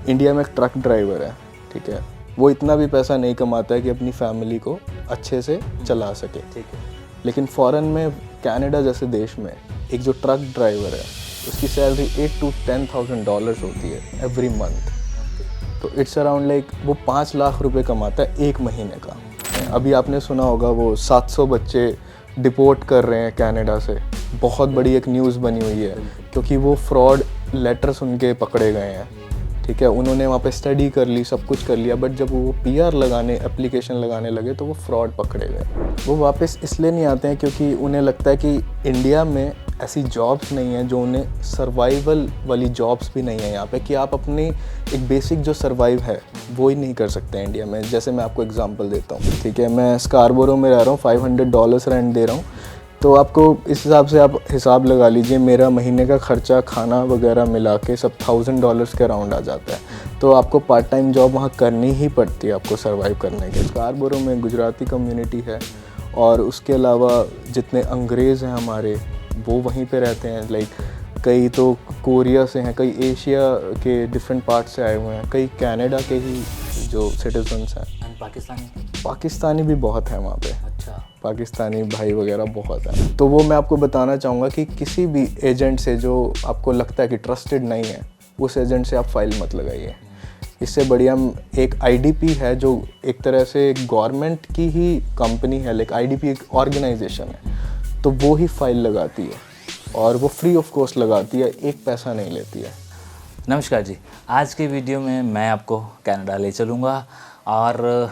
India में एक truck driver है, ठीक है, वो इतना भी पैसा नहीं कमाता है कि अपनी फैमिली को अच्छे से चला सके, ठीक है। लेकिन फ़ॉरेन में कनाडा जैसे देश में एक जो ट्रक ड्राइवर है उसकी सैलरी $8,000 to 10,000 होती है एवरी मंथ। तो इट्स अराउंड लाइक वो 5 लाख रुपए कमाता है एक महीने का। अभी आपने सुना होगा वो 700 बच्चे डिपोर्ट कर रहे हैं कनाडा से, बहुत बड़ी एक न्यूज़ बनी हुई है क्योंकि वो फ्रॉड लेटर सुन के पकड़े गए हैं, ठीक है। उन्होंने वहाँ पे स्टडी कर ली, सब कुछ कर लिया, बट जब वो PR लगाने, एप्लीकेशन लगाने लगे तो वो फ्रॉड पकड़े गए। वो वापस इसलिए नहीं आते हैं क्योंकि उन्हें लगता है कि इंडिया में ऐसी जॉब्स नहीं हैं जो उन्हें सर्वाइवल वाली जॉब्स भी नहीं है यहाँ पे, कि आप अपनी एक बेसिक जो सर्वाइव है वो ही नहीं कर सकते हैं इंडिया में। जैसे मैं आपको एग्जांपल देता हूँ, ठीक है, मैं स्कारबोरो में रह रहा हूँ, $500 रेंट दे रहा हूँ, तो आपको इस हिसाब से आप हिसाब लगा लीजिए मेरा महीने का खर्चा खाना वगैरह मिला के सब $1,000 के अराउंड आ जाता है। तो आपको पार्ट टाइम जॉब वहाँ करनी ही पड़ती है आपको सर्वाइव करने के। स्कारबोरो में गुजराती कम्युनिटी है और उसके अलावा जितने अंग्रेज़ हैं हमारे वो वहीं पे रहते हैं। लाइक कई तो कोरिया से हैं, कई एशिया के डिफरेंट पार्ट से आए हुए हैं, कई कनाडा के ही जो सिटीजन्स हैं। पाकिस्तानी भी बहुत हैं वहाँ पे। अच्छा। पाकिस्तानी भाई वगैरह बहुत हैं। तो वो मैं आपको बताना चाहूँगा कि किसी भी एजेंट से जो आपको लगता है कि ट्रस्टेड नहीं है, उस एजेंट से आप फाइल मत लगाइए। इससे बढ़िया एक IDP है जो एक तरह से गवर्नमेंट की ही कंपनी है, लाइक IDP एक ऑर्गेनाइजेशन है, तो वो ही फाइल लगाती है और वो फ्री ऑफ कॉस्ट लगाती है, एक पैसा नहीं लेती है। नमस्कार जी, आज के वीडियो में मैं आपको कनाडा ले चलूँगा और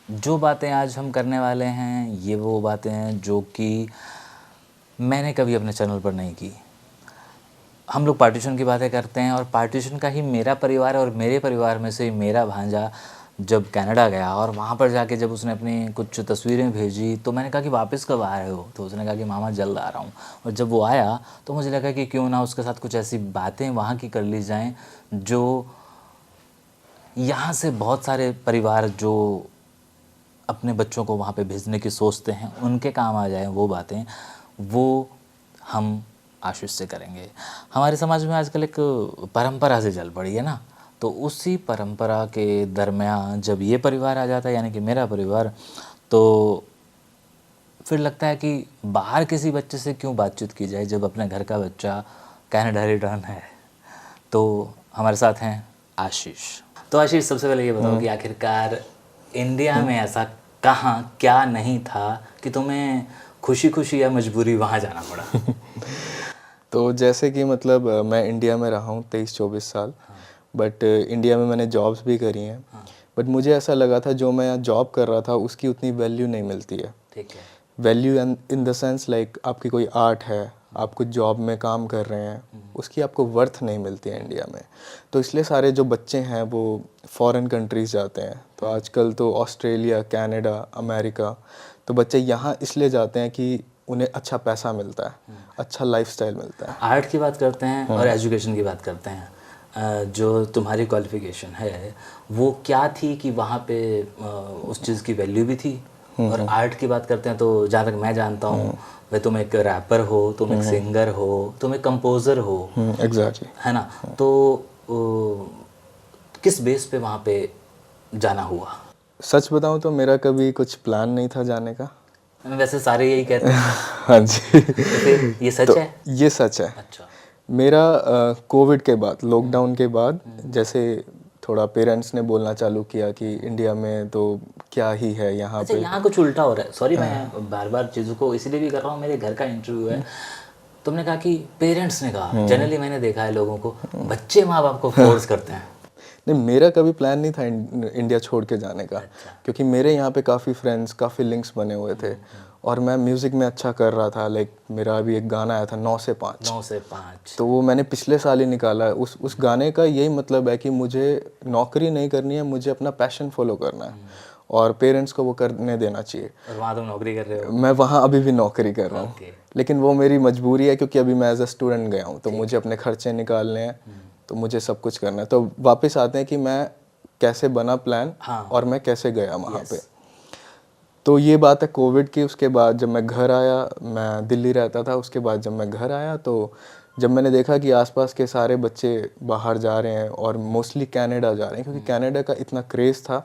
जो बातें आज हम करने वाले हैं ये वो बातें हैं जो कि मैंने कभी अपने चैनल पर नहीं की। हम लोग पार्टीशन की बातें करते हैं और पार्टीशन का ही मेरा परिवार और मेरे परिवार में से मेरा भांजा जब कनाडा गया और वहाँ पर जाके जब उसने अपनी कुछ तस्वीरें भेजी तो मैंने कहा कि वापस कब आ रहे हो, तो उसने कहा कि मामा जल्द आ रहा हूँ। और जब वो आया तो मुझे लगा कि क्यों ना उसके साथ कुछ ऐसी बातें वहाँ की कर ली जाएं जो यहाँ से बहुत सारे परिवार जो अपने बच्चों को वहाँ पे भेजने की सोचते हैं उनके काम आ जाएं। वो बातें वो हम आशीष से करेंगे। हमारे समाज में आजकल एक परंपरा से चल पड़ी है ना, तो उसी परंपरा के दरमियान जब ये परिवार आ जाता है यानी कि मेरा परिवार, तो फिर लगता है कि बाहर किसी बच्चे से क्यों बातचीत की जाए जब अपने घर का बच्चा कनाडा रिटर्न है। तो हमारे साथ हैं आशीष। तो आशीष, सबसे पहले ये बताओ कि आखिरकार इंडिया में ऐसा कहाँ क्या नहीं था कि तुम्हें खुशी खुशी या मजबूरी वहाँ जाना पड़ा? तो जैसे कि मतलब मैं इंडिया में रहा हूँ 23-24 साल, बट इंडिया में मैंने जॉब्स भी करी हैं, बट मुझे ऐसा लगा था जो मैं यहाँ जॉब कर रहा था उसकी उतनी वैल्यू नहीं मिलती है। ठीक है। Value in the sense like आपकी कोई आर्ट है, आप कुछ जॉब में काम कर रहे हैं, उसकी आपको वर्थ नहीं मिलती है इंडिया में। तो इसलिए सारे जो बच्चे हैं वो फॉरेन कंट्रीज़ जाते हैं। तो आजकल तो ऑस्ट्रेलिया, कनाडा, अमेरिका, तो बच्चे यहाँ इसलिए जाते हैं कि उन्हें अच्छा पैसा मिलता है, अच्छा लाइफस्टाइल मिलता है। आर्ट की बात करते हैं और एजुकेशन की बात करते हैं। जो तुम्हारी क्वालिफ़िकेशन है वो क्या थी कि वहाँ पे उस चीज़ की वैल्यू भी थी? और आर्ट की बात करते हैं तो जहाँ तक मैं जानता हूँ वह तुम एक रैपर हो, तुम एक सिंगर हो, तुम एक कंपोज़र हो। एग्जैक्टली, है ना? तो किस बेस पे वहाँ पे जाना हुआ? सच बताऊँ तो मेरा कभी कुछ प्लान नहीं था जाने का। वैसे सारे यही कहते हैं। हाँ जी। तो फिर ये सच तो है? ये सच है। अच्छा। मेरा कोविड के बाद, लॉकडाउन के बाद जैसे थोड़ा पेरेंट्स ने बोलना चालू किया कि इंडिया में तो क्या ही है यहाँ अच्छा, पे। यहाँ कुछ उल्टा हो रहा है। सॉरी, मैं बार बार चीज़ों को इसलिए भी कर रहा हूँ, मेरे घर का इंटरव्यू है। तुमने कहा कि पेरेंट्स ने कहा, जनरली मैंने देखा है लोगों को बच्चे माँ बाप को फोर्स करते हैं। नहीं, मेरा कभी प्लान नहीं था इंडिया छोड़ के जाने का। क्योंकि मेरे यहाँ पे काफ़ी फ्रेंड्स, काफ़ी लिंक्स बने हुए थे और मैं म्यूज़िक में अच्छा कर रहा था। लाइक मेरा अभी एक गाना आया था 9 से 5। 9 से 5। तो वो मैंने पिछले साल ही निकाला है। उस गाने का यही मतलब है कि मुझे नौकरी नहीं करनी है, मुझे अपना पैशन फॉलो करना है और पेरेंट्स को वो करने देना चाहिए। और वहाँ तुम नौकरी कर रहे हो? मैं वहाँ अभी भी नौकरी कर रहा हूँ, लेकिन वो मेरी मजबूरी है क्योंकि अभी मैं एज अ स्टूडेंट गया हूँ, तो मुझे अपने खर्चे निकालने हैं, तो मुझे सब कुछ करना है। तो वापस आते हैं कि मैं कैसे बना प्लान और मैं कैसे गया वहाँ पे। तो ये बात है कोविड की। उसके बाद जब मैं घर आया, मैं दिल्ली रहता था, उसके बाद जब मैं घर आया तो जब मैंने देखा कि आसपास के सारे बच्चे बाहर जा रहे हैं और मोस्टली कनाडा जा रहे हैं क्योंकि कनाडा का इतना क्रेज़ था,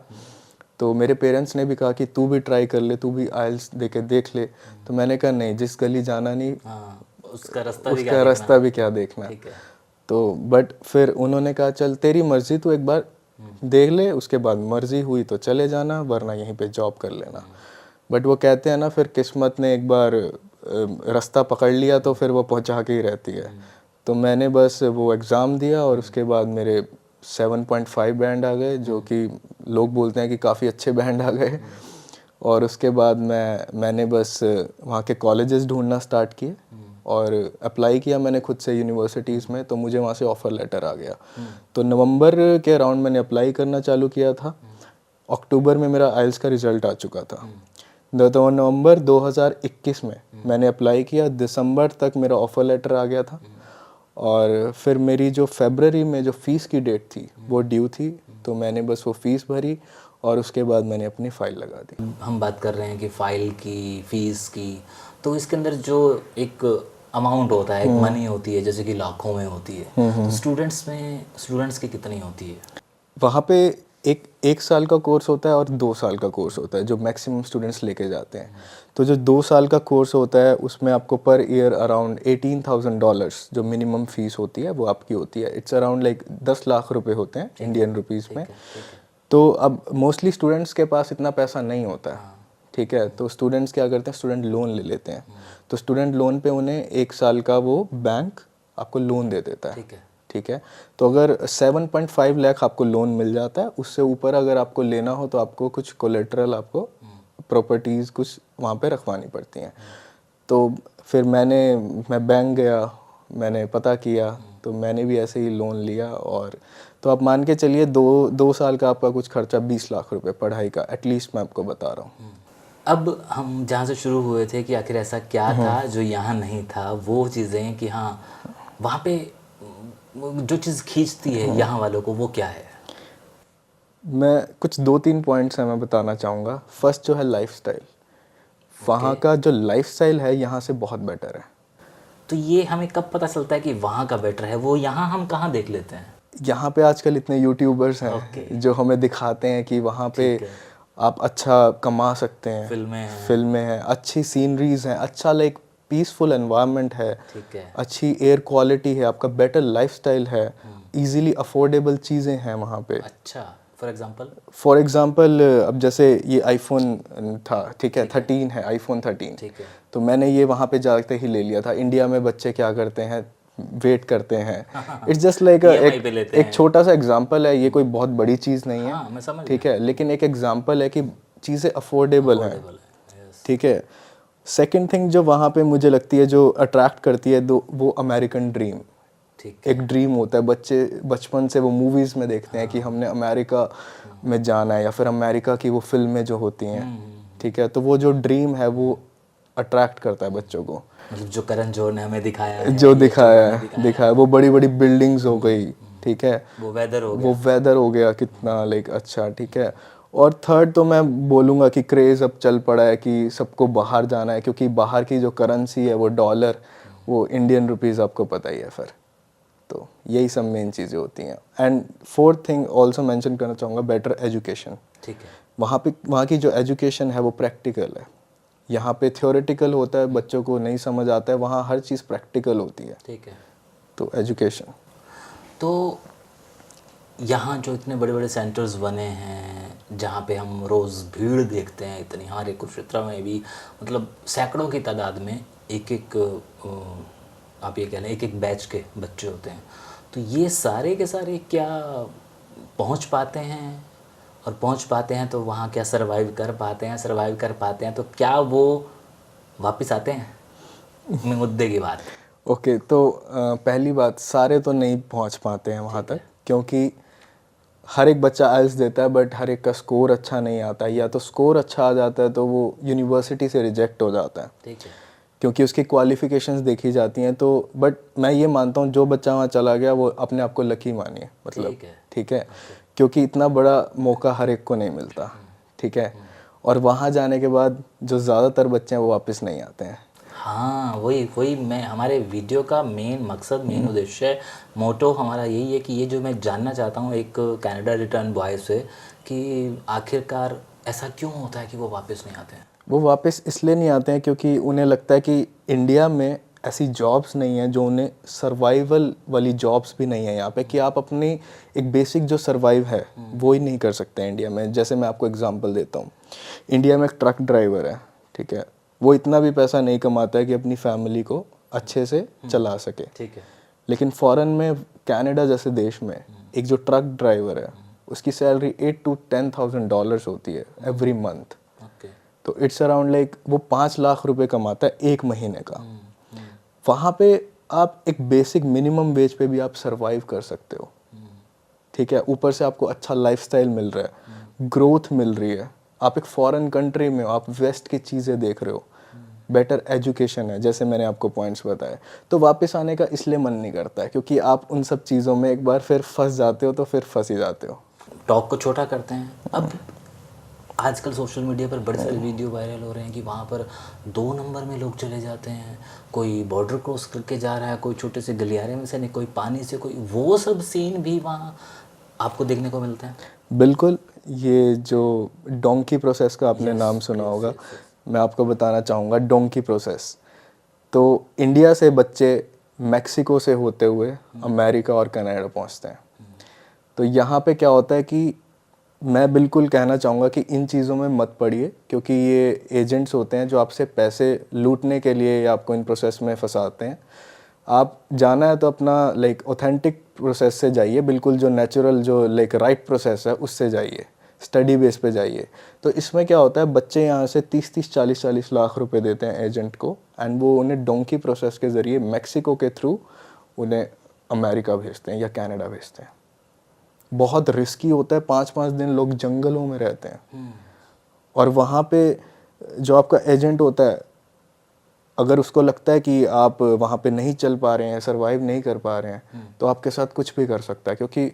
तो मेरे पेरेंट्स ने भी कहा कि तू भी ट्राई कर ले, तू भी आइल्स दे के देख ले। तो मैंने कहा नहीं, जिस गली जाना नहीं हाँ, उसका रास्ता भी क्या देखना। ठीक है। तो बट फिर उन्होंने कहा चल तेरी मर्ज़ी, तू एक बार देख ले, उसके बाद मर्ज़ी हुई तो चले जाना, वरना यहीं पे जॉब कर लेना। बट वो कहते हैं ना, फिर किस्मत ने एक बार रास्ता पकड़ लिया तो फिर वो पहुंचा के ही रहती है। तो मैंने बस वो एग्ज़ाम दिया और उसके बाद मेरे 7.5 बैंड आ गए, जो कि लोग बोलते हैं कि काफ़ी अच्छे बैंड आ गए। और उसके बाद मैंने बस वहाँ के कॉलेजेस ढूंढना स्टार्ट किए और अप्लाई किया मैंने खुद से यूनिवर्सिटीज़ में, तो मुझे वहाँ से ऑफ़र लेटर आ गया। तो नवंबर के अराउंड मैंने अप्लाई करना चालू किया था। अक्टूबर में मेरा आइल्स का रिज़ल्ट आ चुका था। तो नवंबर 2021 में मैंने अप्लाई किया, दिसंबर तक मेरा ऑफ़र लेटर आ गया था। और फिर मेरी जो फरवरी में जो फ़ीस की डेट थी वो ड्यू थी, तो मैंने बस वो फ़ीस भरी और उसके बाद मैंने अपनी फ़ाइल लगा दी। हम बात कर रहे हैं कि फ़ाइल की, फ़ीस की, तो इसके अंदर जो एक अमाउंट होता है, एक मनी होती है, जैसे कि लाखों में होती है, तो स्टूडेंट्स की कितनी होती है? वहाँ पे एक साल का कोर्स होता है और 2 साल का कोर्स होता है जो मैक्सिमम स्टूडेंट्स लेके जाते हैं। तो जो 2 साल का कोर्स होता है उसमें आपको पर ईयर अराउंड $18,000 जो मिनिमम फ़ीस होती है वो आपकी होती है। इट्स अराउंड लाइक 10 लाख रुपए होते हैं इंडियन रुपीज़ में। तो अब मोस्टली स्टूडेंट्स के पास इतना पैसा नहीं होता है, ठीक है। तो स्टूडेंट्स क्या करते हैं, स्टूडेंट लोन ले लेते हैं। तो स्टूडेंट लोन पे उन्हें 1 साल का वो बैंक आपको लोन दे देता है, ठीक है। तो अगर 7.5 लाख आपको लोन मिल जाता है, उससे ऊपर अगर आपको लेना हो तो आपको कुछ कोलेटरल, आपको प्रॉपर्टीज़ कुछ वहाँ पे रखवानी पड़ती हैं। तो फिर मैं बैंक गया, मैंने पता किया, तो मैंने भी ऐसे ही लोन लिया। और तो आप मान के चलिए 2 साल का आपका कुछ खर्चा 20 लाख रुपए पढ़ाई का, एटलीस्ट मैं आपको बता रहा हूँ। अब हम जहाँ से शुरू हुए थे कि आखिर ऐसा क्या था जो यहाँ नहीं था, वो चीज़ें कि हाँ वहाँ पे जो चीज़ खींचती है यहाँ वालों को, वो क्या है? मैं कुछ 2-3 पॉइंट्स हैं मैं बताना चाहूँगा। फर्स्ट जो है लाइफस्टाइल, वहाँ का जो लाइफस्टाइल है यहाँ से बहुत बेटर है। तो ये हमें कब पता चलता है कि वहाँ का बेटर है? वो यहाँ हम कहाँ देख लेते हैं? यहाँ पे आजकल इतने यूट्यूबर्स हैं जो हमें दिखाते हैं कि वहाँ पे आप अच्छा कमा सकते हैं, फिल्में हैं, अच्छी सीनरीज हैं, अच्छा लाइक पीसफुल एनवायरनमेंट है, अच्छी एयर क्वालिटी है, आपका बेटर लाइफस्टाइल है, इजीली अफोर्डेबल चीज़ें हैं वहाँ पे। अच्छा, फॉर एग्जांपल अब जैसे ये आईफोन था, ठीक है, 13 है, आईफोन 13, ठीक है। तो मैंने ये वहाँ पे जाते ही ले लिया था। इंडिया में बच्चे क्या करते हैं, वेट करते हैं। इट्स जस्ट लाइक एक छोटा सा एग्जांपल है, ये कोई बहुत बड़ी चीज़ नहीं है, मैं समझ ठीक है, लेकिन एक एग्जांपल है कि चीज़ें अफोर्डेबल हैं, ठीक है। सेकंड थिंग जो वहाँ पे मुझे लगती है जो अट्रैक्ट करती है, वो अमेरिकन ड्रीम, एक ड्रीम होता है। बच्चे बचपन से वो मूवीज़ में देखते हैं कि हमने अमेरिका में जाना है, या फिर अमेरिका की वो फिल्में जो होती हैं, ठीक है। तो वो जो ड्रीम है वो अट्रैक्ट करता है बच्चों को। मतलब जो करण जौहर ने हमें दिखाया है, दिखाया वो बड़ी बड़ी बिल्डिंग्स हो गई, ठीक है, वो वेदर हो गया कितना लाइक अच्छा, ठीक है। और थर्ड तो मैं बोलूँगा कि क्रेज़ अब चल पड़ा है कि सबको बाहर जाना है, क्योंकि बाहर की जो करेंसी है वो डॉलर, वो इंडियन रुपीज़ आपको पता ही है फिर। तो यही सब मेन चीज़ें होती हैं। And fourth thing also mention करना चाहूँगा, बेटर एजुकेशन, ठीक है। वहाँ की जो एजुकेशन है वो प्रैक्टिकल है। यहाँ पे थ्योरेटिकल होता है, बच्चों को नहीं समझ आता है, वहाँ हर चीज़ प्रैक्टिकल होती है, ठीक है। तो एजुकेशन। तो यहाँ जो इतने बड़े बड़े सेंटर्स बने हैं जहाँ पे हम रोज़ भीड़ देखते हैं इतनी, हमारे कुरुक्षेत्र में भी मतलब सैकड़ों की तादाद में एक आप ये कह लें एक बैच के बच्चे होते हैं, तो ये सारे के सारे क्या पहुँच पाते हैं? और पहुँच पाते हैं तो वहाँ क्या सर्वाइव कर पाते हैं तो क्या वो वापस आते हैं? मुद्दे की बात। ओके, तो पहली बात, सारे तो नहीं पहुँच पाते हैं वहाँ तक, क्योंकि हर एक बच्चा आइल्स देता है बट हर एक का स्कोर अच्छा नहीं आता है, या तो स्कोर अच्छा आ जाता है तो वो यूनिवर्सिटी से रिजेक्ट हो जाता है, ठीक है, क्योंकि उसकी क्वालिफिकेशंस देखी जाती हैं। तो बट मैं ये मानता हूँ जो बच्चा वहाँ चला गया वो अपने आप को लकी मानिए, मतलब ठीक है, क्योंकि इतना बड़ा मौका हर एक को नहीं मिलता, ठीक है। और वहाँ जाने के बाद जो ज़्यादातर बच्चे हैं वो वापस नहीं आते हैं। हाँ, वही वही मैं हमारे वीडियो का मेन मकसद, मेन उद्देश्य, मोटो हमारा यही है कि ये जो मैं जानना चाहता हूँ एक कनाडा रिटर्न बॉय से, कि आखिरकार ऐसा क्यों होता है कि वो वापस नहीं आते हैं। वो वापस इसलिए नहीं आते हैं क्योंकि उन्हें लगता है कि इंडिया में ऐसी जॉब्स नहीं हैं जो उन्हें सर्वाइवल वाली जॉब्स भी नहीं है यहाँ पे, कि आप अपनी एक बेसिक जो सर्वाइव है वो ही नहीं कर सकते हैं इंडिया में। जैसे मैं आपको एग्जांपल देता हूँ, इंडिया में एक ट्रक ड्राइवर है, ठीक है, वो इतना भी पैसा नहीं कमाता है कि अपनी फैमिली को अच्छे से चला सके। ठीक है। लेकिन फॉरेन में, कनाडा जैसे देश में, एक जो ट्रक ड्राइवर है उसकी सैलरी $8,000 to $10,000 होती है एवरी मंथ। ओके। तो इट्स अराउंड लाइक वो 5 लाख रुपए कमाता है एक महीने का। वहाँ पे आप एक बेसिक मिनिमम वेज पे भी आप सरवाइव कर सकते हो, ठीक है। ऊपर से आपको अच्छा लाइफस्टाइल मिल रहा है, ग्रोथ मिल रही है, आप एक फॉरेन कंट्री में हो, आप वेस्ट की चीज़ें देख रहे हो, बेटर एजुकेशन है, जैसे मैंने आपको पॉइंट्स बताए। तो वापस आने का इसलिए मन नहीं करता है क्योंकि आप उन सब चीज़ों में एक बार फिर फंस जाते हो, तो फिर फंस ही जाते हो। टॉक को छोटा करते हैं। अब आजकल सोशल मीडिया पर बड़े सारे वीडियो वायरल हो रहे हैं कि वहाँ पर 2 नंबर में लोग चले जाते हैं, कोई बॉर्डर क्रॉस करके जा रहा है, कोई छोटे से गलियारे में से नहीं, कोई पानी से, कोई वो सब सीन भी वहाँ आपको देखने को मिलते हैं। बिल्कुल, ये जो डोंकी प्रोसेस का आपने नाम सुना होगा, मैं आपको बताना चाहूँगा डोंकी प्रोसेस। तो इंडिया से बच्चे मैक्सिको से होते हुए अमेरिका और कनाडा पहुँचते हैं। तो यहाँ पे क्या होता है कि मैं बिल्कुल कहना चाहूँगा कि इन चीज़ों में मत पड़िए, क्योंकि ये एजेंट्स होते हैं जो आपसे पैसे लूटने के लिए या आपको इन प्रोसेस में फंसाते हैं। आप जाना है तो अपना लाइक ऑथेंटिक प्रोसेस से जाइए, बिल्कुल जो नेचुरल, जो लाइक राइट प्रोसेस है उससे जाइए, स्टडी बेस पे जाइए। तो इसमें क्या होता है, बच्चे यहाँ से 30-30, 40-40 लाख रुपए देते हैं एजेंट को, एंड वो उन्हें डोंकी प्रोसेस के ज़रिए मैक्सिको के थ्रू उन्हें अमेरिका भेजते हैं या कनाडा भेजते हैं। बहुत रिस्की होता है, 5-5 दिन लोग जंगलों में रहते हैं। और वहाँ पे जो आपका एजेंट होता है, अगर उसको लगता है कि आप वहाँ पे नहीं चल पा रहे हैं, सरवाइव नहीं कर पा रहे हैं, तो आपके साथ कुछ भी कर सकता है, क्योंकि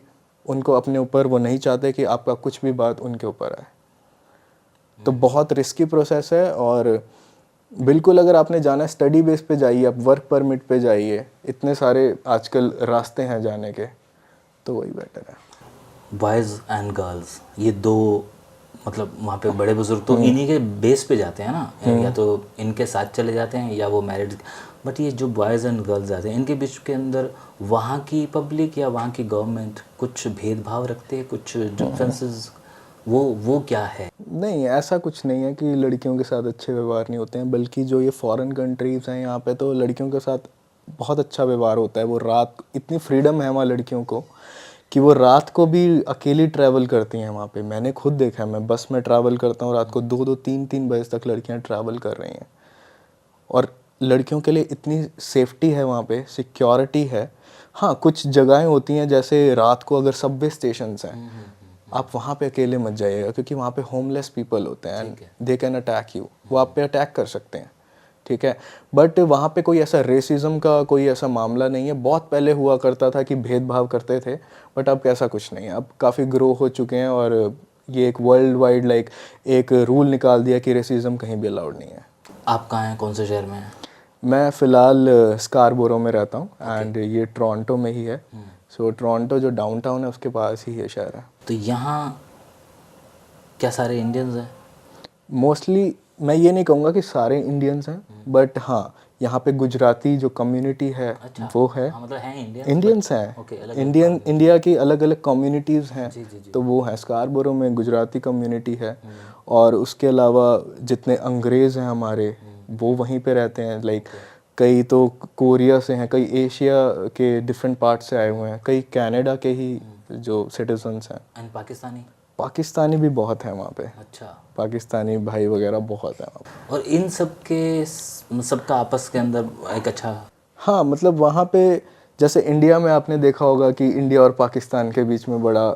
उनको अपने ऊपर, वो नहीं चाहते कि आपका कुछ भी बात उनके ऊपर आए। तो बहुत रिस्की प्रोसेस है। और बिल्कुल अगर आपने जाना है, स्टडी बेस पे जाइए, आप वर्क परमिट पे जाइए, इतने सारे आजकल रास्ते हैं जाने के, तो वही बेटर है। बॉयज़ एंड गर्ल्स, ये दो, मतलब वहाँ पे बड़े बुजुर्ग तो इन्हीं के बेस पे जाते हैं ना, या तो इनके साथ चले जाते हैं या वो मैरिड। बट ये जो बॉयज़ एंड गर्ल्स जाते हैं, इनके बीच के अंदर वहाँ की पब्लिक या वहाँ की गवर्नमेंट कुछ भेदभाव रखते हैं, कुछ डिफरेंसेस, वो क्या है? नहीं, ऐसा कुछ नहीं है कि लड़कियों के साथ अच्छे व्यवहार नहीं होते हैं, बल्कि जो ये फॉरेन कंट्रीज़ हैं यहाँ पे, तो लड़कियों के साथ बहुत अच्छा व्यवहार होता है। वो रात, इतनी फ्रीडम है वहाँ लड़कियों को कि वो रात को भी अकेली ट्रैवल करती हैं वहाँ पे। मैंने खुद देखा है, मैं बस में ट्रैवल करता हूँ, रात को 2-2, 3-3 बजे तक लड़कियाँ ट्रैवल कर रही हैं। और लड़कियों के लिए इतनी सेफ्टी है वहाँ पे, सिक्योरिटी है। हाँ, कुछ जगहें होती हैं, जैसे रात को अगर सबवे स्टेशंस हैं, आप वहाँ पे अकेले मत जाइएगा, क्योंकि वहाँ पे होमलेस पीपल होते हैं and they can attack you, वो आप पे अटैक कर सकते हैं, ठीक है। बट वहाँ पे कोई ऐसा रेसिज्म का कोई ऐसा मामला नहीं है। बहुत पहले हुआ करता था कि भेदभाव करते थे, बट अब ऐसा कुछ नहीं है। अब काफ़ी ग्रो हो चुके हैं, और ये एक वर्ल्ड वाइड लाइक एक रूल निकाल दिया कि रेसिज्म कहीं भी अलाउड नहीं है। आप कहाँ हैं, कौन से शहर में हैं? मैं फ़िलहाल स्कारबोरो में रहता हूँ, एंड ये टोरंटो में ही है। सो टोरंटो जो डाउनटाउन है उसके पास ही ये शहर है। तो यहाँ क्या सारे इंडियंस हैं? मोस्टली मैं ये नहीं कहूँगा कि सारे इंडियंस हैं, बट हाँ, यहाँ पे गुजराती जो कम्युनिटी है वो है। हाँ, मतलब हैं इंडियंस हैं, इंडिया की अलग अलग कम्युनिटीज़ हैं, तो वो हैं। स्कारबोरो में गुजराती कम्युनिटी है, और उसके अलावा जितने अंग्रेज़ हैं हमारे, वो वहीं पे रहते हैं। लाइक कई तो कोरिया से हैं, कई एशिया के डिफरेंट पार्ट से आए हुए हैं, कई कनाडा के ही जो सिटीजन्स हैं। एंड पाकिस्तानी भी बहुत हैं वहाँ पे। अच्छा। पाकिस्तानी भाई वगैरह बहुत हैं वहाँ पे। और इन सबका आपस के अंदर एक अच्छा, हाँ, मतलब वहाँ पे जैसे इंडिया में आपने देखा होगा कि इंडिया और पाकिस्तान के बीच में बड़ा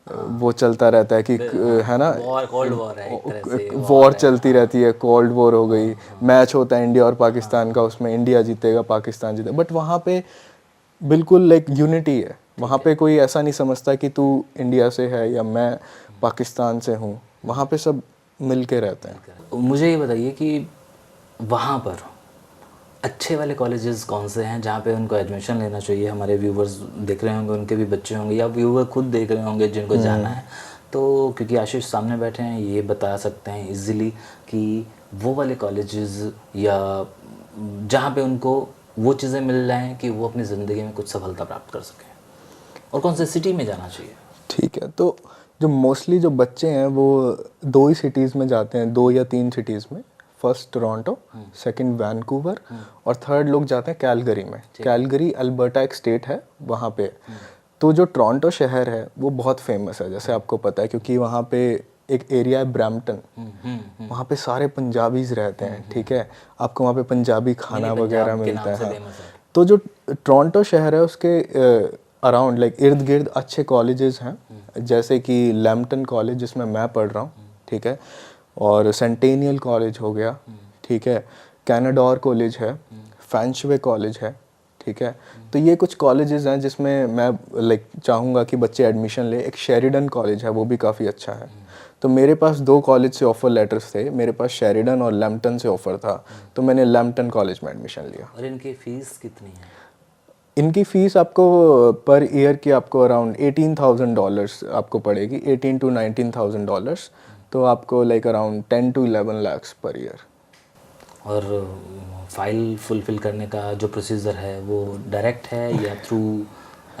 वो चलता रहता है कि है ना, कोल्ड वॉर है एक तरह से, वॉर चलती रहती है, कोल्ड वॉर हो गई। मैच होता है इंडिया और पाकिस्तान का, उसमें इंडिया जीतेगा, पाकिस्तान जीतेगा। बट वहाँ पे बिल्कुल लाइक यूनिटी है। वहाँ पे कोई ऐसा नहीं समझता कि तू इंडिया से है या मैं पाकिस्तान से हूँ। वहाँ पे सब मिल के रहते हैं। मुझे ये बताइए कि वहाँ पर अच्छे वाले कॉलेजेस कौन से हैं जहाँ पे उनको एडमिशन लेना चाहिए? हमारे व्यूवर्स देख रहे होंगे, उनके भी बच्चे होंगे, या व्यूवर खुद देख रहे होंगे जिनको जाना है, तो क्योंकि आशीष सामने बैठे हैं, ये बता सकते हैं इजीली कि वो वाले कॉलेजेस या जहाँ पे उनको वो चीज़ें मिल जाएँ कि वो अपनी ज़िंदगी में कुछ सफलता प्राप्त कर सकें, और कौन से सिटी में जाना चाहिए? ठीक है, तो जो मोस्टली जो बच्चे हैं वो 2 ही सिटीज़ में जाते हैं, 2 या 3 सिटीज़ में। फर्स्ट टोरंटो, सेकंड वैंकूवर, और थर्ड लोग जाते हैं कैलगरी में। कैलगरी अल्बर्टा एक स्टेट है, वहाँ पे। तो जो टोरंटो शहर है वो बहुत फेमस है, जैसे आपको पता है, क्योंकि वहाँ पे एक एरिया है ब्रैम्पटन, वहाँ पे सारे पंजाबीज रहते हैं, ठीक है। आपको वहाँ पे पंजाबी खाना वगैरह मिलता है। तो जो टोरंटो शहर है उसके अराउंड लाइक इर्द गिर्द अच्छे कॉलेजेस हैं, जैसे कि लैम्पटन कॉलेज जिसमें मैं पढ़ रहा हूँ, ठीक है, और सेंटेनियल कॉलेज हो गया, ठीक है, कैनाडोर कॉलेज है, फैंशवे कॉलेज है, ठीक है। तो ये कुछ कॉलेजेस हैं जिसमें मैं लाइक चाहूँगा कि बच्चे एडमिशन ले। एक शेरिडन कॉलेज है, वो भी काफ़ी अच्छा है। तो मेरे पास 2 कॉलेज से ऑफ़र लेटर्स थे, मेरे पास शेरिडन और लैम्पटन से ऑफ़र था, तो मैंने लैम्पटन कॉलेज में एडमिशन लिया। और इनकी फ़ीस कितनी है? इनकी फ़ीस आपको पर ईयर की आपको अराउंड $18,000 आपको पड़ेगी, $18,000 to $19,000, तो आपको like around 10 to 11 lakhs per year. और फाइल फुलफ़िल करने का जो प्रोसीजर है वो डायरेक्ट है या थ्रू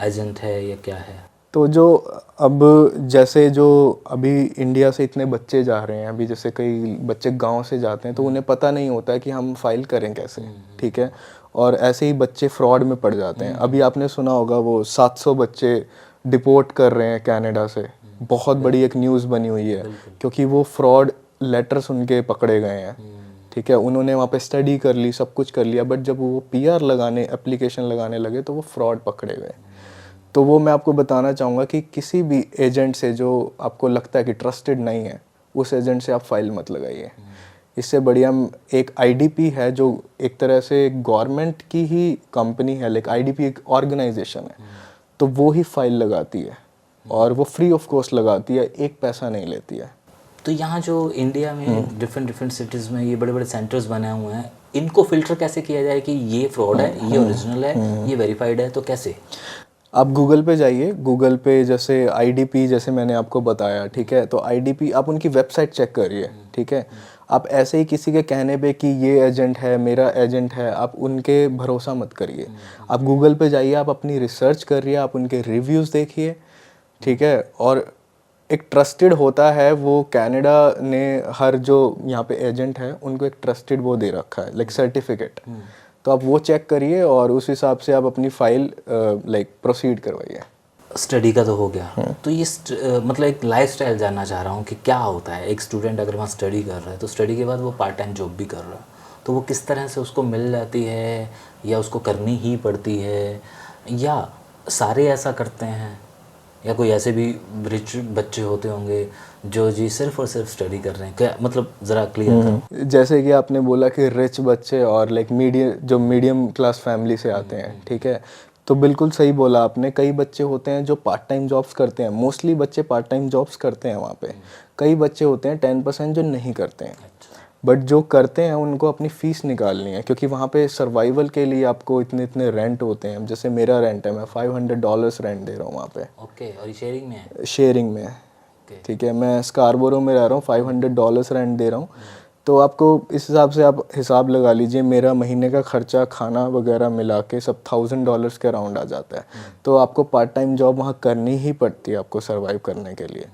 एजेंट है या क्या है? तो जो अब जैसे जो अभी इंडिया से इतने बच्चे जा रहे हैं, अभी जैसे कई बच्चे गांव से जाते हैं तो उन्हें पता नहीं होता है कि हम फाइल करें कैसे, ठीक है, और ऐसे ही बच्चे फ्रॉड में पड़ जाते हैं। अभी आपने सुना होगा वो 700 बच्चे डिपोर्ट कर रहे हैं कनाडा से, बहुत बड़ी एक न्यूज़ बनी हुई है, क्योंकि वो फ्रॉड लेटर्स उनके पकड़े गए हैं, ठीक है। उन्होंने वहाँ पे स्टडी कर ली, सब कुछ कर लिया, बट जब वो PR लगाने एप्लीकेशन लगाने लगे तो वो फ्रॉड पकड़े गए। तो वो मैं आपको बताना चाहूँगा कि किसी भी एजेंट से जो आपको लगता है कि ट्रस्टेड नहीं है, उस एजेंट से आप फाइल मत लगाइए। इससे बढ़िया एक IDP है जो एक तरह से गवर्नमेंट की ही कंपनी है, लाइक IDP एक ऑर्गेनाइजेशन है, तो वो ही फाइल लगाती है और वो फ्री ऑफ कॉस्ट लगाती है, एक पैसा नहीं लेती है। तो यहाँ जो इंडिया में डिफरेंट सिटीज़ में ये बड़े बड़े सेंटर्स बने हुए हैं, इनको फिल्टर कैसे किया जाए कि ये फ्रॉड है, ये ओरिजिनल है, ये वेरीफाइड है, तो कैसे? आप गूगल पे जाइए, गूगल पे जैसे IDP जैसे मैंने आपको बताया, ठीक है, तो IDP आप उनकी वेबसाइट चेक करिए, ठीक है। आप ऐसे ही किसी के कहने पे कि ये एजेंट है, मेरा एजेंट है, आप उनके भरोसा मत करिए। आप गूगल पे जाइए, आप अपनी रिसर्च करिए, आप उनके रिव्यूज़ देखिए, ठीक है। और एक ट्रस्टेड होता है वो, कनाडा ने हर जो यहाँ पे एजेंट है उनको एक ट्रस्टेड वो दे रखा है, लाइक सर्टिफिकेट। तो आप वो चेक करिए और उस हिसाब से आप अपनी फाइल लाइक प्रोसीड करवाइए। स्टडी का तो हो गया, तो ये मतलब एक लाइफस्टाइल जानना चाह रहा हूँ कि क्या होता है एक स्टूडेंट अगर वहाँ स्टडी कर रहा है, तो स्टडी के बाद वो पार्ट टाइम जॉब भी कर रहा है, तो वो किस तरह से उसको मिल जाती है, या उसको करनी ही पड़ती है, या सारे ऐसा करते हैं, या कोई ऐसे भी रिच बच्चे होते होंगे जो जी सिर्फ और सिर्फ स्टडी कर रहे हैं? क्या मतलब, ज़रा क्लियर करो। जैसे कि आपने बोला कि रिच बच्चे और लाइक मीडियम क्लास फैमिली से आते हैं, ठीक है, तो बिल्कुल सही बोला आपने। कई बच्चे होते हैं जो पार्ट टाइम जॉब्स करते हैं, मोस्टली बच्चे पार्ट टाइम जॉब्स करते हैं वहाँ पे। कई बच्चे होते हैं 10% जो नहीं करते हैं, बट जो करते हैं उनको अपनी फ़ीस निकालनी है, क्योंकि वहाँ पे सर्वाइवल के लिए आपको इतने इतने रेंट होते हैं। जैसे मेरा रेंट है, मैं $500 रेंट दे रहा हूँ वहाँ पे। ओके, और ये शेयरिंग में है? शेयरिंग में है, ठीक है। मैं स्कारबोरो में रह रहा हूँ, $500 रेंट दे रहा हूँ। तो आपको इस हिसाब से आप हिसाब लगा लीजिए, मेरा महीने का खर्चा खाना वगैरह मिला के सब $1,000 के अराउंड आ जाता है। तो आपको पार्ट टाइम जॉब वहाँ करनी ही पड़ती है आपको सर्वाइव करने के लिए।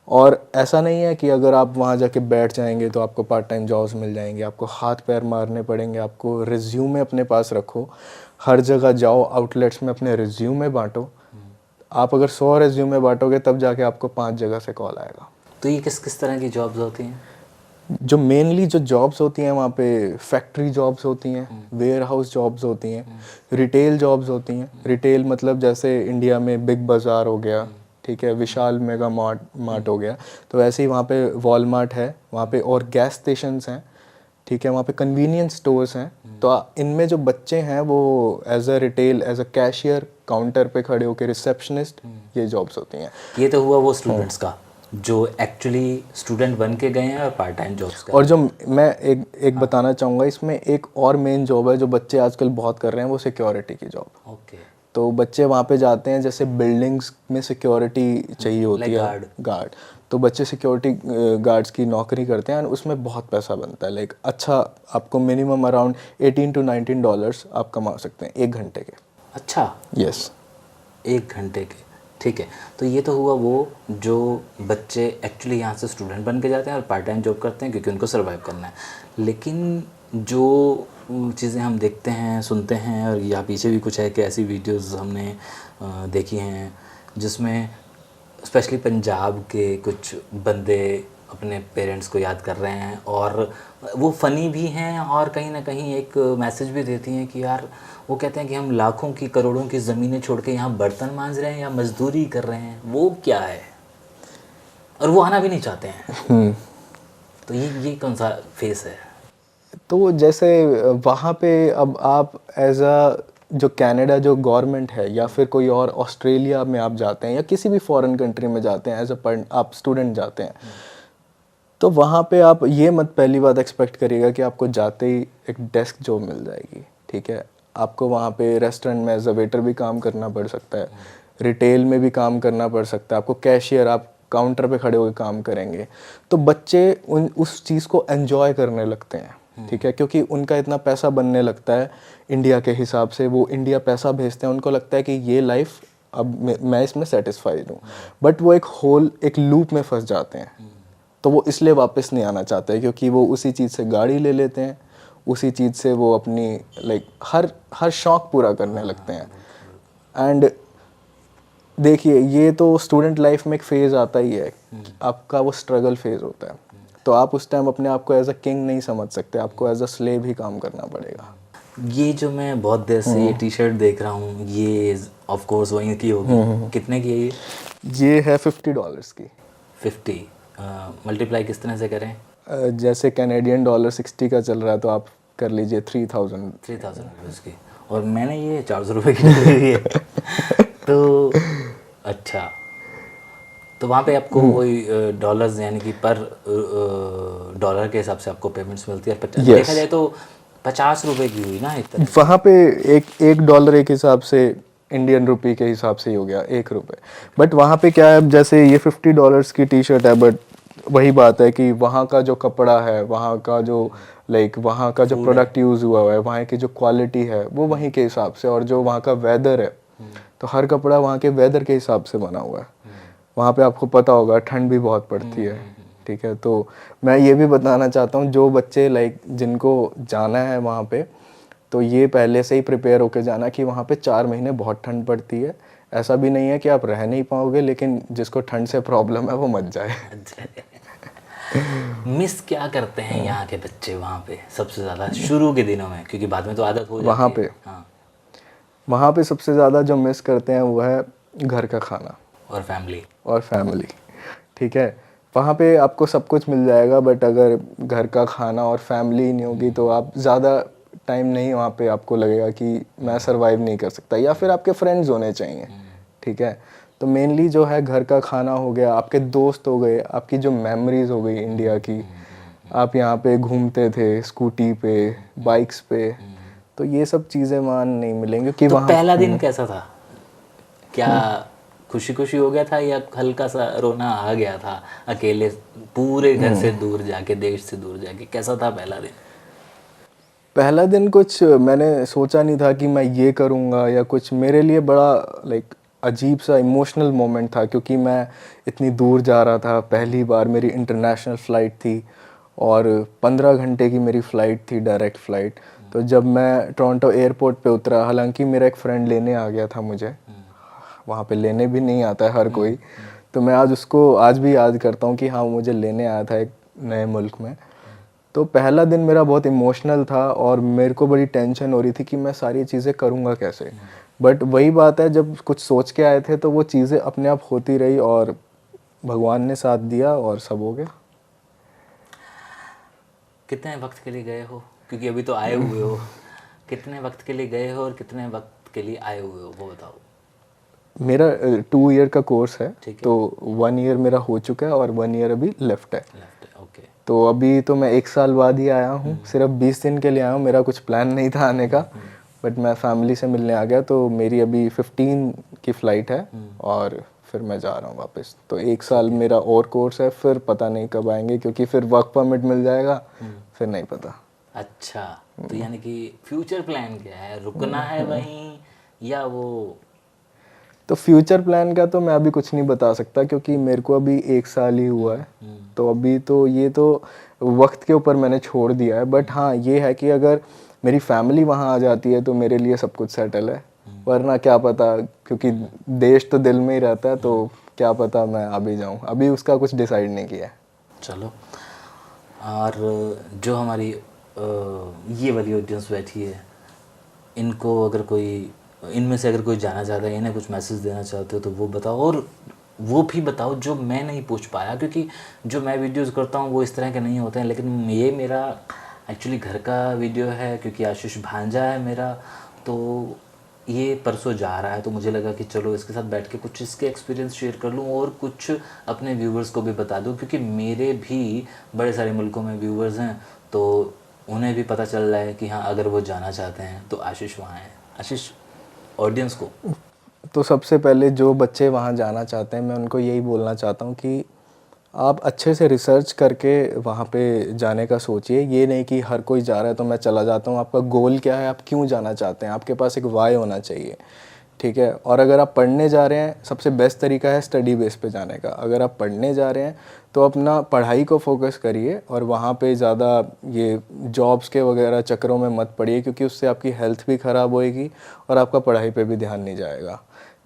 और ऐसा नहीं है कि अगर आप वहाँ जाके बैठ जाएंगे तो आपको पार्ट टाइम जॉब्स मिल जाएंगे। आपको हाथ पैर मारने पड़ेंगे, आपको रिज्यूमे अपने पास रखो, हर जगह जाओ, आउटलेट्स में अपने रिज्यूमे बांटो। आप अगर 100 रिज्यूमे बांटोगे तब जाके आपको 5 जगह से कॉल आएगा। तो ये किस किस तरह की जॉब्स होती हैं? जो मेनली जो जॉब्स होती हैं वहाँ पे फैक्ट्री जॉब्स होती हैं, वेयर हाउस जॉब्स होती हैं, रिटेल जॉब्स होती हैं। रिटेल मतलब जैसे इंडिया में बिग बाज़ार हो गया, ठीक है, विशाल मेगा मार्ट हो गया, तो ऐसे ही वहाँ पे वॉलमार्ट है वहाँ पे, और गैस स्टेशंस हैं, ठीक है, वहाँ पे कन्वीनियंस स्टोर्स हैं। तो इनमें जो बच्चे हैं वो as a retail, as a cashier, counter पे खड़े होकर रिसेप्शनिस्ट, ये जॉब्स होती हैं। ये तो हुआ वो स्टूडेंट्स का। जो एक्चुअली स्टूडेंट बन के गए हैं और पार्ट टाइम जॉब्स कर और जो मैं एक बताना चाहूँगा, इसमें एक और मेन जॉब है जो बच्चे आजकल बहुत कर रहे हैं, वो सिक्योरिटी की जॉब। ओके। तो बच्चे वहाँ पे जाते हैं, जैसे बिल्डिंग्स में सिक्योरिटी चाहिए होती है, गार्ड। तो बच्चे सिक्योरिटी गार्ड्स की नौकरी करते हैं और उसमें बहुत पैसा बनता है। लाइक अच्छा, आपको मिनिमम अराउंड $18 to $19 आप कमा सकते हैं 1 घंटे के। अच्छा, यस। 1 घंटे के, ठीक है। तो ये तो हुआ वो जो बच्चे एक्चुअली यहाँ से स्टूडेंट बन के जाते हैं और पार्ट टाइम जॉब करते हैं क्योंकि उनको सर्वाइव करना है। लेकिन जो चीज़ें हम देखते हैं, सुनते हैं, और या पीछे भी कुछ है कि ऐसी वीडियोस हमने देखी हैं जिसमें स्पेशली पंजाब के कुछ बंदे अपने पेरेंट्स को याद कर रहे हैं, और वो फ़नी भी हैं और कहीं ना कहीं एक मैसेज भी देती हैं कि यार, वो कहते हैं कि हम लाखों की करोड़ों की ज़मीनें छोड़ के यहाँ बर्तन मांज रहे हैं या मजदूरी कर रहे हैं, वो क्या है, और वो आना भी नहीं चाहते हैं। तो ये कौन सा फेस है? तो जैसे वहाँ पे अब आप एज अ जो कनाडा जो गवर्नमेंट है, या फिर कोई और ऑस्ट्रेलिया में आप जाते हैं या किसी भी फॉरेन कंट्री में जाते हैं एज अ आप स्टूडेंट जाते हैं, तो वहाँ पे आप ये मत पहली बात एक्सपेक्ट करिएगा कि आपको जाते ही एक डेस्क जॉब मिल जाएगी। ठीक है, आपको वहाँ पे रेस्टोरेंट में एज अ वेटर भी काम करना पड़ सकता है, रिटेल में भी काम करना पड़ सकता है, आपको कैशियर, आप काउंटर पे खड़े होकर काम करेंगे। तो बच्चे उस चीज़ को एंजॉय करने लगते हैं। ठीक है, क्योंकि उनका इतना पैसा बनने लगता है इंडिया के हिसाब से, वो इंडिया पैसा भेजते हैं, उनको लगता है कि ये लाइफ अब मैं इसमें सेटिस्फाइड हूँ। बट वो एक लूप में फंस जाते हैं। तो वो इसलिए वापस नहीं आना चाहते हैं क्योंकि वो उसी चीज़ से गाड़ी ले लेते हैं, उसी चीज़ से वो अपनी लाइक हर शौक़ पूरा करने लगते हैं। एंड देखिए, ये तो स्टूडेंट लाइफ में एक फ़ेज़ आता ही है, आपका वो स्ट्रगल फेज़ होता है। तो आप उस टाइम अपने आप को एज अ किंग नहीं समझ सकते, आपको एज अ स्लेव ही काम करना पड़ेगा। ये जो मैं बहुत देर से ये टी शर्ट देख रहा हूँ, ये ऑफ कोर्स वहीं की होगी। कितने की है ये है $50 की। 50 मल्टीप्लाई किस तरह से करें? जैसे कैनेडियन डॉलर 60 का चल रहा है, तो आप कर लीजिए 3000 रुपीज़ की, और मैंने ये 400 रुपये की डाली हुई है। तो अच्छा, तो वहाँ पे आपको वही डॉलर्स, यानी कि पर डॉलर के हिसाब से आपको पेमेंट्स मिलती है। देखा जाए तो 50 रुपये की हुई ना एक तरह। वहाँ पे एक डॉलर एक हिसाब से इंडियन रुपी के हिसाब से ही हो गया, 1 रुपये। बट वहाँ पे क्या है, जैसे ये $50 की टी शर्ट है, बट वही बात है कि वहाँ का जो कपड़ा है, वहाँ का जो वहाँ का जो प्रोडक्ट यूज़ हुआ है, वहाँ की जो क्वालिटी है, वो वहीं के हिसाब से, और जो वहाँ का वेदर है, तो हर कपड़ा वहाँ के वेदर के हिसाब से बना हुआ है। वहाँ पे आपको पता होगा ठंड भी बहुत पड़ती है। ठीक है, तो मैं ये भी बताना चाहता हूँ, जो बच्चे जिनको जाना है वहाँ पे, तो ये पहले से ही प्रिपेयर होकर जाना कि वहाँ पे 4 महीने बहुत ठंड पड़ती है। ऐसा भी नहीं है कि आप रह नहीं पाओगे, लेकिन जिसको ठंड से प्रॉब्लम है वो मत जाए। मिस क्या करते हैं यहाँ के बच्चे वहाँ पे सबसे ज़्यादा शुरू के दिनों में, क्योंकि बाद में तो आदत हो जाती है वहाँ पे? हाँ। वहाँ पे सबसे ज़्यादा जो मिस करते हैं वो है घर का खाना और फैमिली। ठीक है, वहाँ पे आपको सब कुछ मिल जाएगा, बट अगर घर का खाना और फैमिली नहीं होगी तो आप ज़्यादा टाइम नहीं, वहाँ पे आपको लगेगा कि मैं सरवाइव नहीं कर सकता, या फिर आपके फ्रेंड्स होने चाहिए। ठीक है, तो मेनली जो है घर का खाना हो गया, आपके दोस्त हो गए, आपकी जो मेमोरीज हो गई इंडिया की, आप यहाँ पे घूमते थे स्कूटी पे, बाइक्स पे, तो ये सब चीज़ें वहाँ नहीं मिलेंगी। कि तो वहाँ पहला दिन कैसा था? क्या खुशी खुशी हो गया था या हल्का सा रोना आ गया था? अकेले पूरे घर से दूर जाके, देश से दूर जाके, कैसा था पहला दिन? पहला दिन कुछ मैंने सोचा नहीं था कि मैं ये करूँगा या कुछ। मेरे लिए बड़ा अजीब सा इमोशनल मोमेंट था, क्योंकि मैं इतनी दूर जा रहा था, पहली बार मेरी इंटरनेशनल फ़्लाइट थी और 15 घंटे की मेरी फ़्लाइट थी, डायरेक्ट फ़्लाइट। तो जब मैं टोरंटो एयरपोर्ट पे उतरा, हालांकि मेरा एक फ्रेंड लेने आ गया था मुझे, वहाँ पे लेने भी नहीं आता है हर कोई, तो मैं आज भी याद करता हूँ कि हाँ, मुझे लेने आया था एक नए मुल्क में। तो पहला दिन मेरा बहुत इमोशनल था और मेरे को बड़ी टेंशन हो रही थी कि मैं सारी चीज़ें करूँगा कैसे। बट वही बात है, जब कुछ सोच के आए थे तो वो चीज़ें अपने आप होती रही और भगवान ने साथ दिया और सब हो गया। कितने वक्त के लिए गए हो, क्योंकि अभी तो आए हुए हो, कितने वक्त के लिए गए हो और कितने वक्त के लिए आए हुए हो, वो बताओ। मेरा 2 ईयर का कोर्स है, ठीक है। तो 1 ईयर मेरा हो चुका है और 1 ईयर अभी लेफ्ट है। ओके। तो अभी तो मैं 1 साल बाद ही आया हूँ, सिर्फ 20 दिन के लिए आया हूँ। मेरा कुछ प्लान नहीं था आने का, बट मैं फैमिली से मिलने आ गया। तो मेरी अभी 15 की फ़्लाइट है और फिर मैं जा रहा हूँ वापस। तो 1 साल मेरा और कोर्स है, फिर पता नहीं कब आएंगे, क्योंकि फिर वर्क परमिट मिल जाएगा, फिर नहीं पता। अच्छा, तो यानी कि फ्यूचर प्लान क्या है, रुकना है वहीं या वो? तो फ्यूचर प्लान का तो मैं अभी कुछ नहीं बता सकता, क्योंकि मेरे को अभी 1 साल ही हुआ है। तो अभी तो ये तो वक्त के ऊपर मैंने छोड़ दिया है। बट हाँ, ये है कि अगर मेरी फैमिली वहाँ आ जाती है तो मेरे लिए सब कुछ सेटल है। वरना क्या पता, क्योंकि देश तो दिल में ही रहता है, तो क्या पता मैं आ भी जाऊँ। अभी उसका कुछ डिसाइड नहीं किया है। चलो, और जो हमारी ये वाली ऑडियंस बैठी है, इनको अगर कोई, इनमें से अगर कोई जाना चाहता है, इन्हें कुछ मैसेज देना चाहते हो तो वो बताओ। और वो भी बताओ जो मैं नहीं पूछ पाया, क्योंकि जो मैं वीडियोस करता हूँ वो इस तरह के नहीं होते हैं। लेकिन ये मेरा एक्चुअली घर का वीडियो है, क्योंकि आशीष भांजा है मेरा, तो ये परसों जा रहा है, तो मुझे लगा कि चलो इसके साथ बैठ के कुछ इसके एक्सपीरियंस शेयर कर लूँ और कुछ अपने व्यूवर्स को भी बता दूँ, क्योंकि मेरे भी बड़े सारे मुल्कों में व्यूवर्स हैं, तो उन्हें भी पता चल रहा है कि हाँ, अगर वो जाना चाहते हैं तो आशीष वहाँ है। आशीष, ऑडियंस को। तो सबसे पहले जो बच्चे वहाँ जाना चाहते हैं, मैं उनको यही बोलना चाहता हूँ कि आप अच्छे से रिसर्च करके वहाँ पे जाने का सोचिए। ये नहीं कि हर कोई जा रहा है तो मैं चला जाता हूँ। आपका गोल क्या है, आप क्यों जाना चाहते हैं, आपके पास एक वाई होना चाहिए, ठीक है। और अगर आप पढ़ने जा रहे हैं, सबसे बेस्ट तरीका है स्टडी बेस पे जाने का। अगर आप पढ़ने जा रहे हैं तो अपना पढ़ाई को फोकस करिए और वहाँ पे ज़्यादा ये जॉब्स के वगैरह चक्करों में मत पड़िए, क्योंकि उससे आपकी हेल्थ भी ख़राब होएगी और आपका पढ़ाई पे भी ध्यान नहीं जाएगा,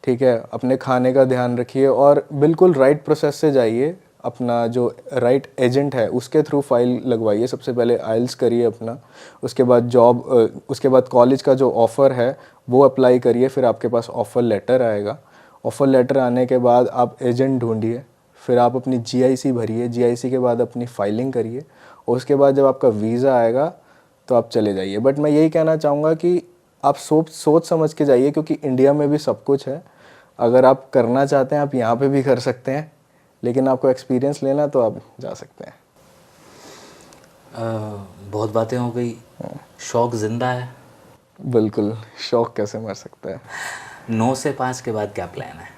ठीक है। अपने खाने का ध्यान रखिए और बिल्कुल राइट प्रोसेस से जाइए। अपना जो राइट एजेंट है उसके थ्रू फाइल लगवाइए। सबसे पहले आइल्स करिए अपना, उसके बाद जॉब, उसके बाद कॉलेज का जो ऑफ़र है वो अप्लाई करिए। फिर आपके पास ऑफ़र लेटर आएगा। ऑफ़र लेटर आने के बाद आप एजेंट ढूंढिए। फिर आप अपनी GIC भरिए। GIC के बाद अपनी फाइलिंग करिए और उसके बाद जब आपका वीज़ा आएगा तो आप चले जाइए। बट मैं यही कहना चाहूँगा कि आप सोच समझ के जाइए, क्योंकि इंडिया में भी सब कुछ है। अगर आप करना चाहते हैं आप यहाँ पे भी कर सकते हैं, लेकिन आपको एक्सपीरियंस लेना तो आप जा सकते हैं। बहुत बातें हो गई, शौक जिंदा है? बिल्कुल, शौक कैसे मर सकता है। 9 से 5 के बाद क्या प्लान है?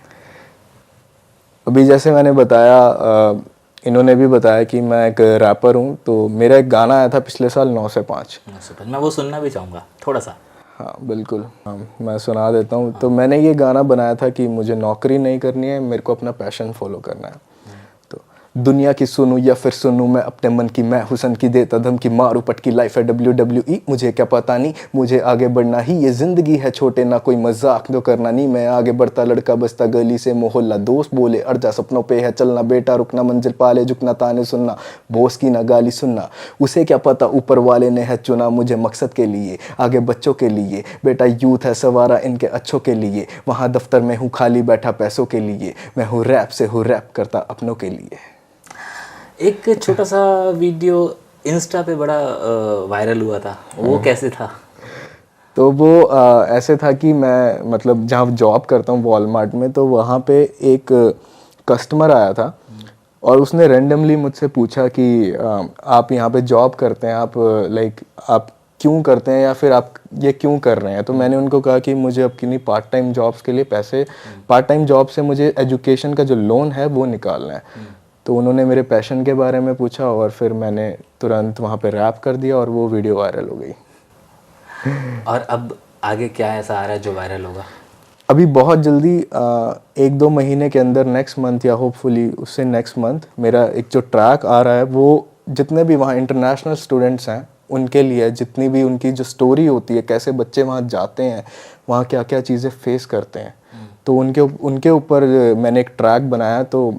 अभी जैसे मैंने बताया, इन्होंने भी बताया कि मैं एक रैपर हूँ, तो मेरा एक गाना आया था पिछले साल 9 से 5। 9 से 5 मैं वो सुनना भी चाहूँगा थोड़ा सा। हाँ बिल्कुल, हाँ मैं सुना देता हूँ। तो मैंने ये गाना बनाया था कि मुझे नौकरी नहीं करनी है, मेरे को अपना पैशन फॉलो करना है। तो दुनिया की सुनूं या फिर सुनूं मैं अपने मन की, मैं हुसन की देता धमकी, मारू पटकी लाइफ है WWE, मुझे क्या पता नहीं, मुझे आगे बढ़ना ही ये ज़िंदगी है, छोटे ना कोई मजाक तो करना नहीं। मैं आगे बढ़ता लड़का बसता गली से मोहल्ला, दोस्त बोले अर्जा सपनों पे है चलना, बेटा रुकना मंजिल पाले झुकना, ताने सुनना बॉस की ना गाली सुनना, उसे क्या पता ऊपर वाले ने है चुना मुझे मकसद के लिए, आगे बच्चों के लिए, बेटा यूथ है सवारा इनके अच्छों के लिए, वहाँ दफ्तर में हूँ खाली बैठा पैसों के लिए, मैं हूँ रैप से हूँ रैप करता अपनों के लिए। एक छोटा सा वीडियो इंस्टा पे बड़ा वायरल हुआ था, वो कैसे था? तो वो ऐसे था कि मैं मतलब जहाँ जॉब करता हूँ वॉलमार्ट में, तो वहाँ पे एक कस्टमर आया था और उसने रैंडमली मुझसे पूछा कि आप यहाँ पे जॉब करते हैं, आप लाइक आप क्यों करते हैं या फिर आप ये क्यों कर रहे हैं। तो मैंने उनको कहा कि मुझे अब किन्हीं पार्ट टाइम जॉब्स के लिए पैसे, पार्ट टाइम जॉब से मुझे एजुकेशन का जो लोन है वो निकालना है। तो उन्होंने मेरे पैशन के बारे में पूछा और फिर मैंने तुरंत वहाँ पे रैप कर दिया और वो वीडियो वायरल हो गई। और अब आगे क्या ऐसा आ रहा है जो वायरल होगा? अभी बहुत जल्दी 1-2 महीने के अंदर, नेक्स्ट मंथ या होपफुली उससे नेक्स्ट मंथ, मेरा एक जो ट्रैक आ रहा है वो जितने भी वहाँ इंटरनेशनल स्टूडेंट्स हैं उनके लिए, जितनी भी उनकी जो स्टोरी होती है, कैसे बच्चे वहाँ जाते हैं, वहाँ क्या क्या चीज़ें फेस करते हैं, तो उनके ऊपर मैंने एक ट्रैक बनाया। तो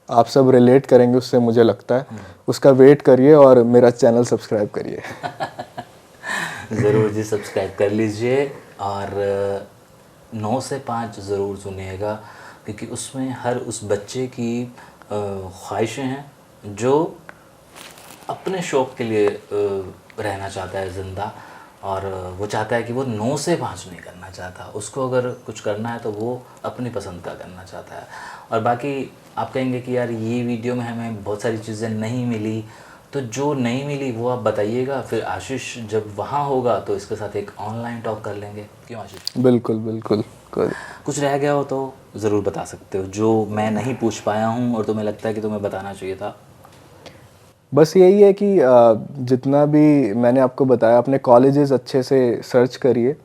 आप सब रिलेट करेंगे उससे, मुझे लगता है। उसका वेट करिए और मेरा चैनल सब्सक्राइब करिए। ज़रूर जी, सब्सक्राइब कर लीजिए और 9 से 5 ज़रूर सुनिएगा, क्योंकि उसमें हर उस बच्चे की ख्वाहिशें हैं जो अपने शौक़ के लिए रहना चाहता है ज़िंदा, और वो चाहता है कि वो 9 से 5 नहीं करना चाहता, उसको अगर कुछ करना है तो वो अपनी पसंद का करना चाहता है। और बाकी आप कहेंगे कि यार ये वीडियो में हमें बहुत सारी चीज़ें नहीं मिली, तो जो नहीं मिली वो आप बताइएगा, फिर आशीष जब वहाँ होगा तो इसके साथ एक ऑनलाइन टॉक कर लेंगे, क्यों आशीष? बिल्कुल बिल्कुल। कुछ रह गया हो तो ज़रूर बता सकते हो, जो मैं नहीं पूछ पाया हूँ और तुम्हें लगता है कि तुम्हें बताना चाहिए था। बस यही है कि जितना भी मैंने आपको बताया, अपने कॉलेजेस अच्छे से सर्च करिए,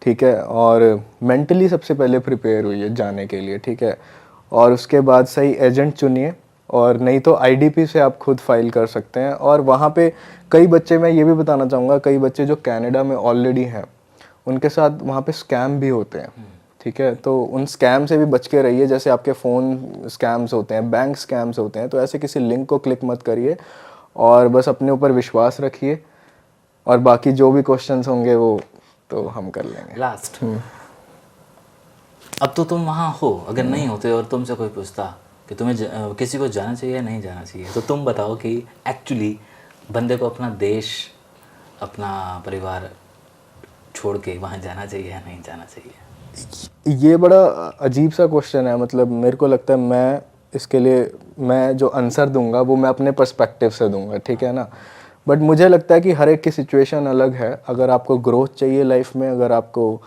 ठीक है, और मेंटली सबसे पहले प्रिपेयर हुई जाने के लिए, ठीक है, और उसके बाद सही एजेंट चुनिए, और नहीं तो आईडीपी से आप खुद फाइल कर सकते हैं। और वहाँ पे कई बच्चे, मैं ये भी बताना चाहूँगा, कई बच्चे जो कनाडा में ऑलरेडी हैं उनके साथ वहाँ पे स्कैम भी होते हैं, ठीक है, तो उन स्कैम से भी बच के रहिए। जैसे आपके फ़ोन स्कैम्स होते हैं, बैंक स्कैम्स होते हैं, तो ऐसे किसी लिंक को क्लिक मत करिए और बस अपने ऊपर विश्वास रखिए, और बाकी जो भी क्वेश्चंस होंगे वो तो हम कर लेंगे। लास्ट, अब तो तुम वहाँ हो, अगर नहीं होते और तुमसे कोई पूछता कि तुम्हें किसी को जाना चाहिए या नहीं जाना चाहिए, तो तुम बताओ कि एक्चुअली बंदे को अपना देश, अपना परिवार छोड़ के वहाँ जाना चाहिए या नहीं जाना चाहिए? ये बड़ा अजीब सा क्वेश्चन है। मतलब मेरे को लगता है मैं इसके लिए, मैं जो आंसर दूंगा वो मैं अपने पर्सपेक्टिव से दूंगा, ठीक है ना, बट मुझे लगता है कि हर एक की सिचुएशन अलग है। अगर आपको ग्रोथ चाहिए लाइफ में, अगर आपको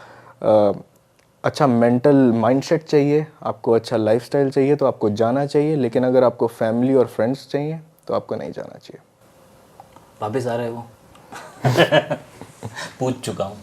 अच्छा मेंटल माइंडसेट चाहिए, आपको अच्छा लाइफस्टाइल चाहिए, तो आपको जाना चाहिए। लेकिन अगर आपको फैमिली और फ्रेंड्स चाहिए तो आपको नहीं जाना चाहिए। वापस आ रहे हो? पूछ चुका हूँ।